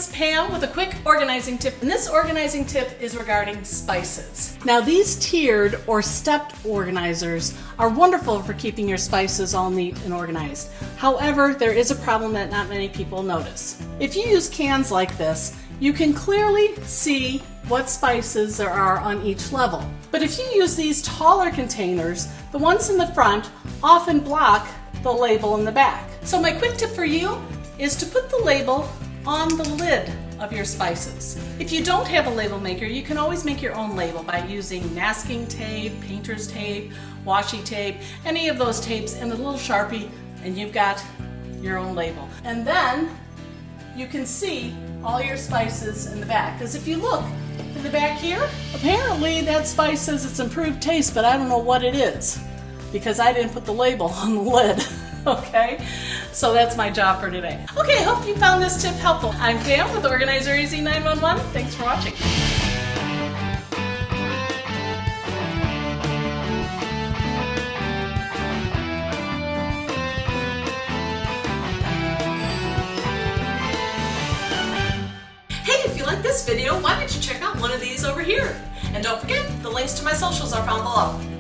it's Pam with a quick organizing tip, and this organizing tip is regarding spices. Now these tiered or stepped organizers are wonderful for keeping your spices all neat and organized. However, there is a problem that not many people notice. If you use cans like this, you can clearly see what spices there are on each level. But if you use these taller containers, the ones in the front often block the label in the back. So my quick tip for you is to put the label on the lid of your spices. If you don't have a label maker, you can always make your own label by using masking tape, painter's tape, washi tape, any of those tapes, and a little Sharpie, and you've got your own label. And then you can see all your spices in the back. Because if you look to the back here, apparently that spice says it's improved taste, but I don't know what it is because I didn't put the label on the lid. Okay, so that's my job for today. Okay, hope you found this tip helpful. I'm Pam with Organizer Easy 911. Thanks for watching. Hey, if you like this video, why don't you check out one of these over here? And don't forget, the links to my socials are found below.